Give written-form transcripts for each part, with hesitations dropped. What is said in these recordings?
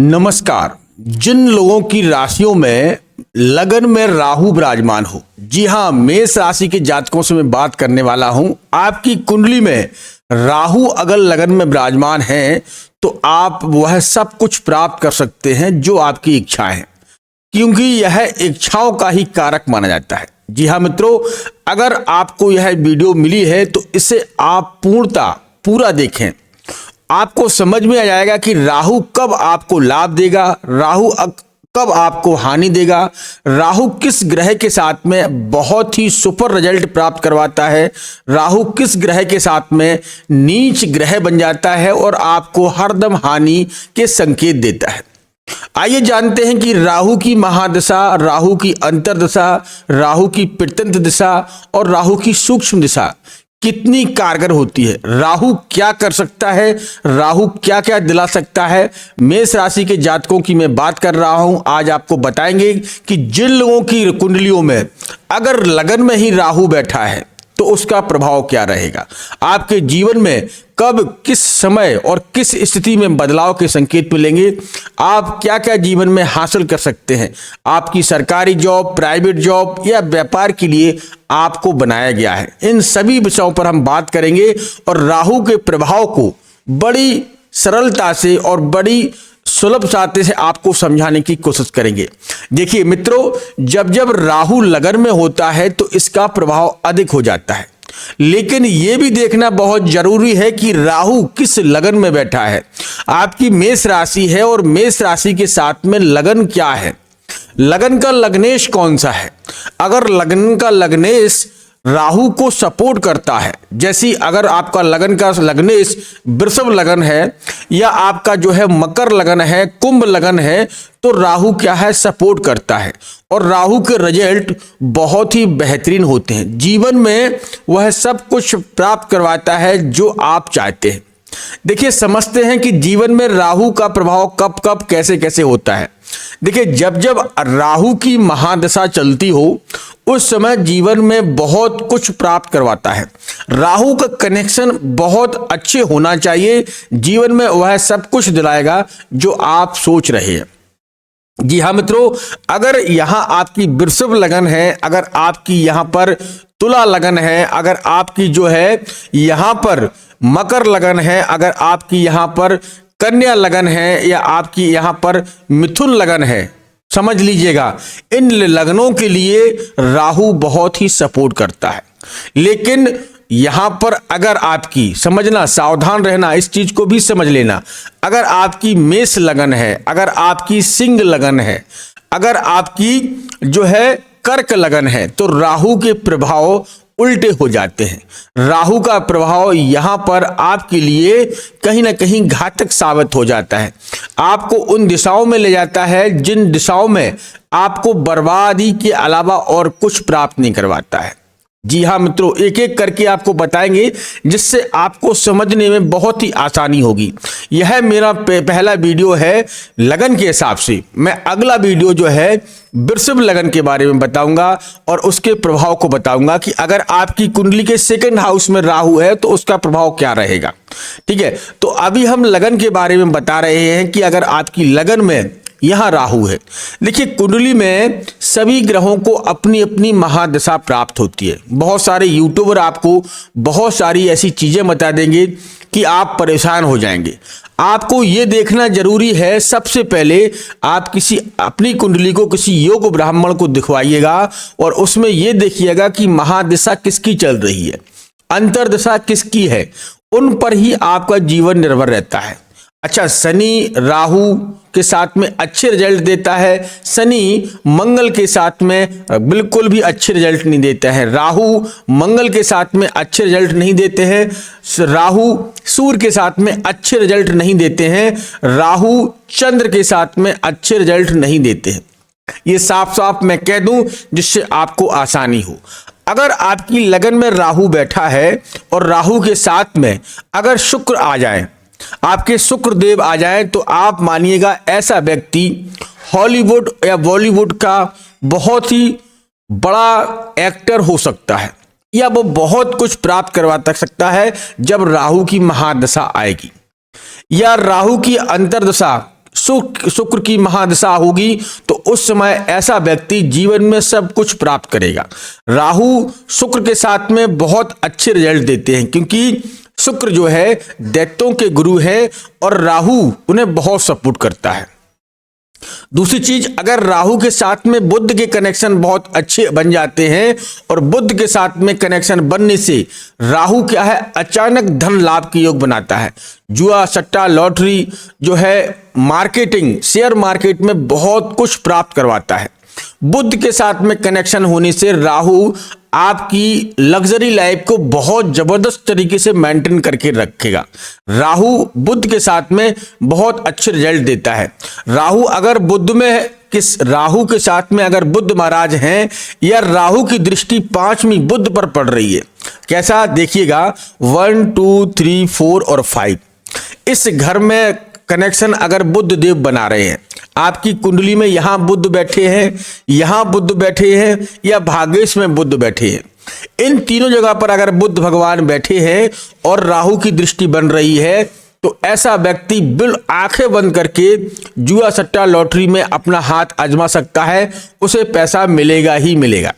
नमस्कार। जिन लोगों की राशियों में लगन में राहु विराजमान हो, जी हाँ, मेष राशि के जातकों से मैं बात करने वाला हूं। आपकी कुंडली में राहु अगर लगन में विराजमान है तो आप वह सब कुछ प्राप्त कर सकते हैं जो आपकी इच्छाएं हैं, क्योंकि यह इच्छाओं का ही कारक माना जाता है। जी हाँ मित्रों, अगर आपको यह वीडियो मिली है तो इसे आप पूरा देखें। आपको समझ में आ जाएगा कि राहु कब आपको लाभ देगा, राहु कब आपको हानि देगा, राहु किस ग्रह के साथ में बहुत ही सुपर रिजल्ट प्राप्त करवाता है, राहु किस ग्रह के साथ में नीच ग्रह बन जाता है और आपको हरदम हानि के संकेत देता है। आइए जानते हैं कि राहु की महादशा, राहु की अंतर्दशा, राहु की प्रत्यंत दिशा और राहु की सूक्ष्म दिशा कितनी कारगर होती है। राहु क्या कर सकता है, राहु क्या क्या दिला सकता है। मेष राशि के जातकों की मैं बात कर रहा हूं। आज आपको बताएंगे कि जिन लोगों की कुंडलियों में अगर लगन में ही राहु बैठा है तो उसका प्रभाव क्या रहेगा, आपके जीवन में कब, किस समय और किस स्थिति में बदलाव के संकेत मिलेंगे, आप क्या क्या जीवन में हासिल कर सकते हैं। आपकी सरकारी जॉब, प्राइवेट जॉब या व्यापार के लिए आपको बनाया गया है, इन सभी विषयों पर हम बात करेंगे और राहु के प्रभाव को बड़ी सरलता से और बड़ी सुलभ साध्य से आपको समझाने की कोशिश करेंगे। देखिए मित्रों, जब राहु लगन में होता है तो इसका प्रभाव अधिक हो जाता है, लेकिन यह भी देखना बहुत जरूरी है कि राहु किस लगन में बैठा है। आपकी मेष राशि है और मेष राशि के साथ में लगन क्या है, लगन का लग्नेश कौन सा है। अगर लगन का लग्नेश राहु को सपोर्ट करता है, जैसी अगर आपका लगन का लग्नेश वृषभ लगन है या आपका जो है मकर लगन है, कुंभ लगन है, तो राहु क्या है, सपोर्ट करता है और राहु के रिजल्ट बहुत ही बेहतरीन होते हैं। जीवन में वह सब कुछ प्राप्त करवाता है जो आप चाहते हैं। देखिए, समझते हैं कि जीवन में राहु का प्रभाव कब कब कैसे कैसे होता है। देखिए, जब राहु की महादशा चलती हो उस समय जीवन में बहुत कुछ प्राप्त करवाता है। राहु का कनेक्शन बहुत अच्छे होना चाहिए, जीवन में वह सब कुछ दिलाएगा जो आप सोच रहे हैं। जी हाँ मित्रों, अगर यहां आपकी वृषभ लगन है, अगर आपकी यहां पर तुला लगन है, अगर आपकी जो है यहां पर मकर लगन है, अगर आपकी यहां पर कन्या लगन है या आपकी यहां पर मिथुन लगन है, समझ लीजिएगा इन लगनों के लिए राहु बहुत ही सपोर्ट करता है। लेकिन यहां पर अगर आपकी, समझना, सावधान रहना, इस चीज को भी समझ लेना, अगर आपकी मेष लगन है, अगर आपकी सिंह लगन है, अगर आपकी जो है कर्क लगन है, तो राहु के प्रभाव उल्टे हो जाते हैं। राहु का प्रभाव यहां पर आपके लिए कहीं ना कहीं घातक साबित हो जाता है, आपको उन दिशाओं में ले जाता है जिन दिशाओं में आपको बर्बादी के अलावा और कुछ प्राप्त नहीं करवाता है। जी हाँ मित्रों, एक एक करके आपको बताएंगे जिससे आपको समझने में बहुत ही आसानी होगी। यह मेरा पहला वीडियो है लगन के हिसाब से। मैं अगला वीडियो जो है वृषभ लगन के बारे में बताऊंगा और उसके प्रभाव को बताऊंगा कि अगर आपकी कुंडली के सेकंड हाउस में राहु है तो उसका प्रभाव क्या रहेगा। ठीक है, तो अभी हम लगन के बारे में बता रहे हैं कि अगर आपकी लगन में यहां राहु है। देखिए, कुंडली में सभी ग्रहों को अपनी अपनी महादशा प्राप्त होती है। बहुत सारे यूट्यूबर आपको बहुत सारी ऐसी चीजें बता देंगे कि आप परेशान हो जाएंगे। आपको यह देखना जरूरी है, सबसे पहले आप किसी अपनी कुंडली को किसी योग ब्राह्मण को दिखवाइएगा और उसमें यह देखिएगा कि महादशा किसकी चल रही है, अंतर्दशा किसकी है, उन पर ही आपका जीवन निर्भर रहता है। अच्छा, शनि राहु के साथ में अच्छे रिजल्ट देता है, शनि मंगल के साथ में बिल्कुल भी अच्छे रिजल्ट नहीं देता है, राहु मंगल के साथ में अच्छे रिजल्ट नहीं देते हैं, राहु सूर्य के साथ में अच्छे रिजल्ट नहीं देते हैं, राहु चंद्र के साथ में अच्छे रिजल्ट नहीं देते हैं। ये साफ साफ मैं कह दूं जिससे आपको आसानी हो। अगर आपकी लगन में राहु बैठा है और राहु के साथ में अगर शुक्र आ जाए, आपके शुक्र देव आ जाए, तो आप मानिएगा ऐसा व्यक्ति हॉलीवुड या बॉलीवुड का बहुत ही बड़ा एक्टर हो सकता है या वो बहुत कुछ प्राप्त करवा सकता है जब राहु की महादशा आएगी या राहु की अंतर्दशा शुक्र की महादशा होगी तो उस समय ऐसा व्यक्ति जीवन में सब कुछ प्राप्त करेगा। राहु शुक्र के साथ में बहुत अच्छे रिजल्ट देते हैं, क्योंकि शुक्र जो है दैत्यों के गुरु है और राहु उन्हें बहुत सपोर्ट करता है। दूसरी चीज, अगर राहु के साथ में बुध के कनेक्शन बहुत अच्छे बन जाते हैं, और बुध के साथ में कनेक्शन बनने से राहु क्या है, अचानक धन लाभ के योग बनाता है। जुआ, सट्टा, लॉटरी जो है, मार्केटिंग, शेयर मार्केट में बहुत कुछ प्राप्त करवाता है। बुध के साथ में कनेक्शन होने से राहु आपकी लग्जरी लाइफ को बहुत जबरदस्त तरीके से मेंटेन करके रखेगा। राहु बुध के साथ में बहुत अच्छे रिजल्ट देता है। राहु के साथ में अगर बुध महाराज हैं, या राहु की दृष्टि 5वीं बुध पर पड़ रही है, कैसा देखिएगा, 1 2 3 4 और 5 इस घर में कनेक्शन अगर बुध देव बना रहे हैं, आपकी कुंडली में यहां बुध बैठे हैं, यहां बुध बैठे हैं, या भाग्येश में बुध बैठे हैं, इन तीनों जगह पर अगर बुध भगवान बैठे हैं और राहु की दृष्टि बन रही है, तो ऐसा व्यक्ति आंखें बंद करके जुआ, सट्टा, लॉटरी में अपना हाथ आजमा सकता है, उसे पैसा मिलेगा ही मिलेगा।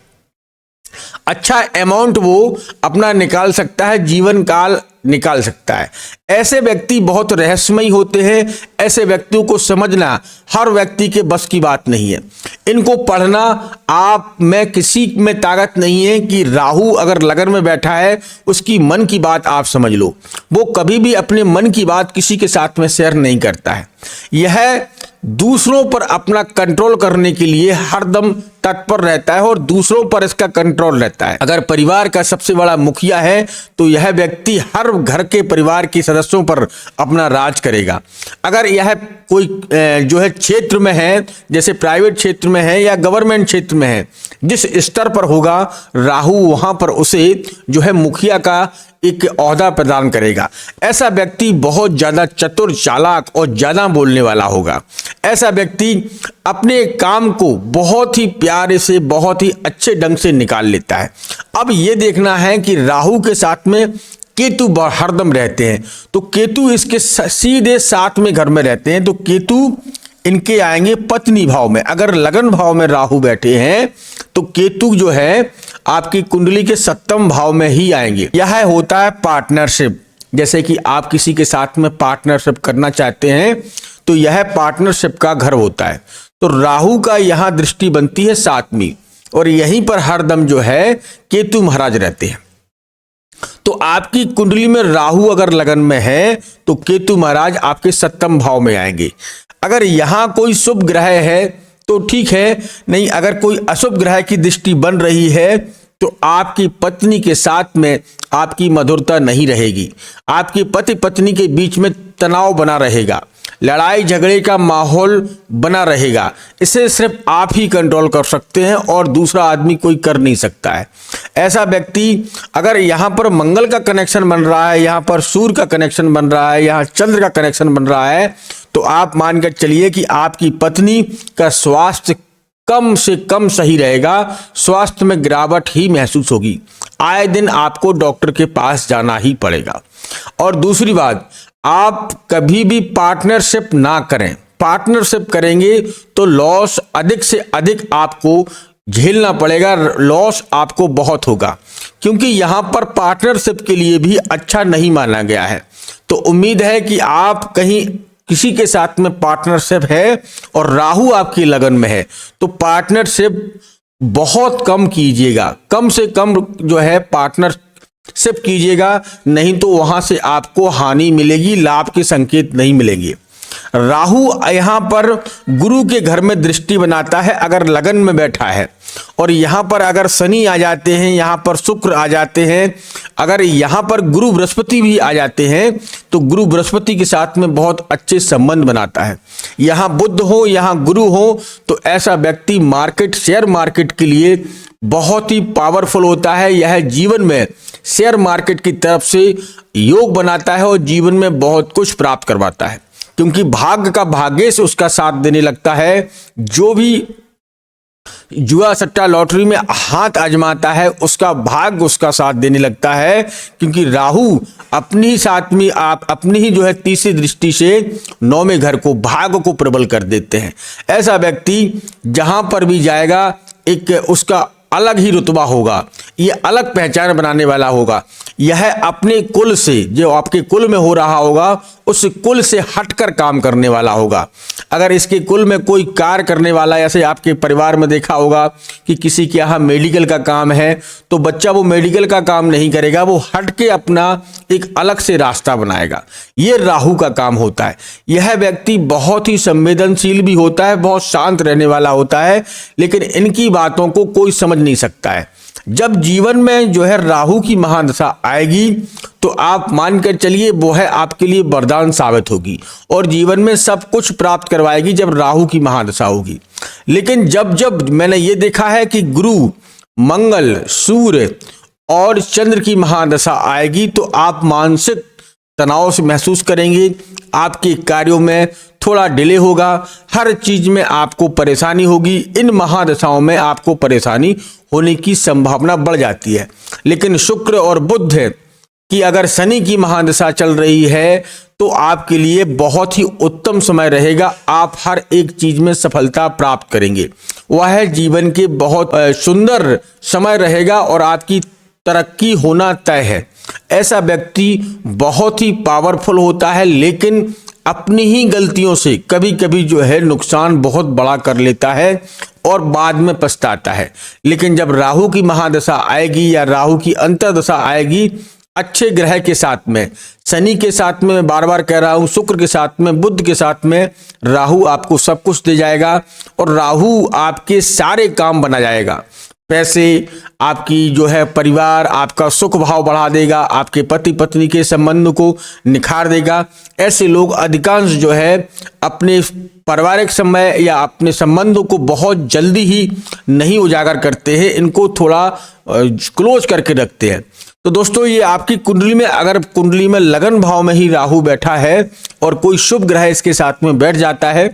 अच्छा अमाउंट वो अपना निकाल सकता है, जीवन काल निकाल सकता है। ऐसे व्यक्ति बहुत रहस्यमयी होते हैं। ऐसे व्यक्तियों को समझना हर व्यक्ति के बस की बात नहीं है। इनको पढ़ना आप में किसी में ताकत नहीं है कि राहु अगर लगन में बैठा है, उसकी मन की बात आप समझ लो। वो कभी भी अपने मन की बात किसी के साथ में शेयर नहीं करता है। यह दूसरों पर अपना कंट्रोल करने के लिए हरदम तत्पर रहता है और दूसरों पर इसका कंट्रोल रहता है। अगर परिवार का सबसे बड़ा मुखिया है तो यह व्यक्ति हर घर के परिवार के सदस्यों पर अपना राज करेगा। अगर यह कोई जो है क्षेत्र में है, जैसे प्राइवेट क्षेत्र में है या गवर्नमेंट क्षेत्र में है, जिस स्तर पर होगा राहु वहां पर उसे जो है मुखिया का एक ओहदा प्रदान करेगा। ऐसा व्यक्ति बहुत ज्यादा चतुर, चालाक और ज्यादा बोलने वाला होगा। ऐसा व्यक्ति अपने काम को बहुत ही प्यारे से, बहुत ही अच्छे ढंग से निकाल लेता है। अब ये देखना है कि राहु के साथ में केतु हरदम रहते हैं, तो केतु इसके सीधे 7वें घर में रहते हैं, तो केतु इनके आएंगे पत्नी भाव में। अगर लगन भाव में राहु बैठे हैं तो केतु जो है आपकी कुंडली के 7वें भाव में ही आएंगे। यह होता है पार्टनरशिप। जैसे कि आप किसी के साथ में पार्टनरशिप करना चाहते हैं तो यह पार्टनरशिप का घर होता है। तो राहु का यहां दृष्टि बनती है 7वीं, और यहीं पर हरदम जो है केतु महाराज रहते हैं। तो आपकी कुंडली में राहु अगर लगन में है तो केतु महाराज आपके 7वें भाव में आएंगे। अगर यहां कोई शुभ ग्रह है तो ठीक है, नहीं अगर कोई अशुभ ग्रह की दृष्टि बन रही है तो आपकी पत्नी के साथ में आपकी मधुरता नहीं रहेगी। आपकी पति पत्नी के बीच में तनाव बना रहेगा, लड़ाई झगड़े का माहौल बना रहेगा। इसे सिर्फ आप ही कंट्रोल कर सकते हैं और दूसरा आदमी कोई कर नहीं सकता है। ऐसा व्यक्ति अगर यहाँ पर मंगल का कनेक्शन बन रहा है, यहाँ पर सूर्य का कनेक्शन बन रहा है, यहाँ चंद्र का कनेक्शन बन रहा है, तो आप मानकर चलिए कि आपकी पत्नी का स्वास्थ्य कम से कम सही रहेगा। स्वास्थ्य में गिरावट ही महसूस होगी। आए दिन आपको डॉक्टर के पास जाना ही पड़ेगा। और दूसरी बात, आप कभी भी पार्टनरशिप ना करें। पार्टनरशिप करेंगे तो लॉस अधिक से अधिक आपको झेलना पड़ेगा। लॉस आपको बहुत होगा, क्योंकि यहां पर पार्टनरशिप के लिए भी अच्छा नहीं माना गया है। तो उम्मीद है कि आप कहीं किसी के साथ में पार्टनरशिप है और राहु आपकी लगन में है तो पार्टनरशिप बहुत कम कीजिएगा। कम से कम जो है पार्टनरशिप कीजिएगा, नहीं तो वहां से आपको हानि मिलेगी, लाभ के संकेत नहीं मिलेंगे। राहु यहां पर गुरु के घर में दृष्टि बनाता है अगर लगन में बैठा है, और यहां पर अगर शनि आ जाते हैं, यहां पर शुक्र आ जाते हैं, अगर यहां पर गुरु बृहस्पति भी आ जाते हैं तो गुरु बृहस्पति के साथ में बहुत अच्छे संबंध बनाता है। यहां बुध हो, यहां गुरु हो, तो ऐसा व्यक्ति मार्केट, शेयर मार्केट के लिए बहुत ही पावरफुल होता है। यह जीवन में शेयर मार्केट की तरफ से योग बनाता है और जीवन में बहुत कुछ प्राप्त करवाता है, क्योंकि भाग्य का भाग्येश उसका साथ देने लगता है। जो भी जुआ सट्टा लॉटरी में हाथ आजमाता है, उसका भाग्य उसका साथ देने लगता है, क्योंकि राहु अपनी सातवीं आप अपनी ही जो है तीसरी दृष्टि से नौवें घर को, भाग्य को प्रबल कर देते हैं। ऐसा व्यक्ति जहां पर भी जाएगा एक उसका अलग ही रुतबा होगा, ये अलग पहचान बनाने वाला होगा। यह अपने कुल से, जो आपके कुल में हो रहा होगा, उस कुल से हटकर काम करने वाला होगा। अगर इसके कुल में कोई कार्य करने वाला, ऐसे आपके परिवार में देखा होगा कि किसी के यहाँ मेडिकल का काम है, तो बच्चा वो मेडिकल का काम नहीं करेगा, वो हट के अपना एक अलग से रास्ता बनाएगा। ये राहु का काम होता है। यह व्यक्ति बहुत ही संवेदनशील भी होता है, बहुत शांत रहने वाला होता है, लेकिन इनकी बातों को कोई समझ नहीं सकता है। जब जीवन में जो है राहु की महादशा आएगी तो आप मानकर चलिए वो है आपके लिए वरदान साबित होगी और जीवन में सब कुछ प्राप्त करवाएगी जब राहु की महादशा होगी। लेकिन जब जब मैंने ये देखा है कि गुरु, मंगल, सूर्य और चंद्र की महादशा आएगी तो आप मानसिक तनाव से महसूस करेंगे, आपके कार्यों में थोड़ा डिले होगा, हर चीज में आपको परेशानी होगी। इन महादशाओं में आपको परेशानी होने की संभावना बढ़ जाती है। लेकिन शुक्र और बुध की अगर शनि की महादशा चल रही है तो आपके लिए बहुत ही उत्तम समय रहेगा, आप हर एक चीज में सफलता प्राप्त करेंगे। वह जीवन के बहुत सुंदर समय रहेगा और आपकी तरक्की होना तय है। ऐसा व्यक्ति बहुत ही पावरफुल होता है, लेकिन अपनी ही गलतियों से कभी कभी जो है नुकसान बहुत बड़ा कर लेता है और बाद में पछताता है। लेकिन जब राहु की महादशा आएगी या राहु की अंतर्दशा आएगी, अच्छे ग्रह के साथ में, शनि के साथ में, मैं बार बार कह रहा हूं, शुक्र के साथ में, बुध के साथ में, राहु आपको सब कुछ दे जाएगा और राहु आपके सारे काम बना जाएगा। पैसे, आपकी जो है परिवार, आपका सुख भाव बढ़ा देगा, आपके पति पत्नी के संबंध को निखार देगा। ऐसे लोग अधिकांश जो है अपने पारिवारिक समय या अपने संबंधों को बहुत जल्दी ही नहीं उजागर करते हैं, इनको थोड़ा क्लोज करके रखते हैं। तो दोस्तों, ये आपकी कुंडली में, अगर कुंडली में लगन भाव में ही राहु बैठा है और कोई शुभ ग्रह इसके साथ में बैठ जाता है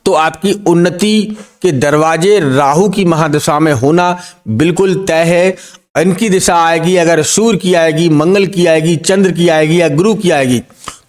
तो आपकी उन्नति के दरवाजे राहु की महादशा में होना बिल्कुल तय है। इनकी दिशा आएगी, अगर सूर्य की आएगी, मंगल की आएगी, चंद्र की आएगी या गुरु की आएगी,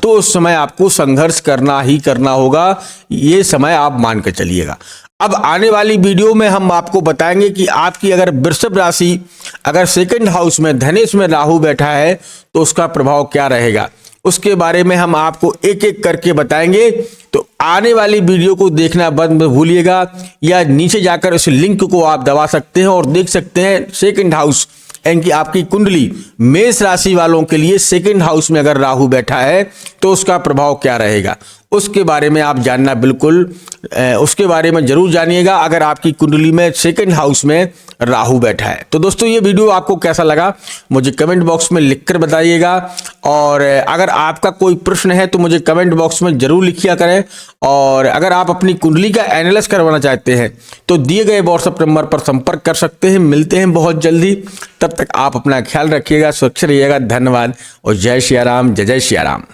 तो उस समय आपको संघर्ष करना ही करना होगा। ये समय आप मान के चलिएगा। अब आने वाली वीडियो में हम आपको बताएंगे कि आपकी अगर वृषभ राशि अगर सेकंड हाउस में, धनेश में राहु बैठा है तो उसका प्रभाव क्या रहेगा, उसके बारे में हम आपको एक एक करके बताएंगे। तो आने वाली वीडियो को देखना बंद भूलिएगा, या नीचे जाकर उस लिंक को आप दबा सकते हैं और देख सकते हैं सेकंड हाउस, यानी कि आपकी कुंडली मेष राशि वालों के लिए सेकंड हाउस में अगर राहु बैठा है तो उसका प्रभाव क्या रहेगा, उसके बारे में आप जानना बिल्कुल उसके बारे में जरूर जानिएगा अगर आपकी कुंडली में सेकंड हाउस में राहु बैठा है। तो दोस्तों, ये वीडियो आपको कैसा लगा मुझे कमेंट बॉक्स में लिखकर बताइएगा, और अगर आपका कोई प्रश्न है तो मुझे कमेंट बॉक्स में जरूर लिखिया करें। और अगर आप अपनी कुंडली का एनालिसिस करवाना चाहते हैं तो दिए गए व्हाट्सएप नंबर पर संपर्क कर सकते हैं। मिलते हैं बहुत जल्दी, तब तक आप अपना ख्याल रखिएगा, सुरक्षित रहिएगा। धन्यवाद और जय सिया राम, जय जय सिया राम।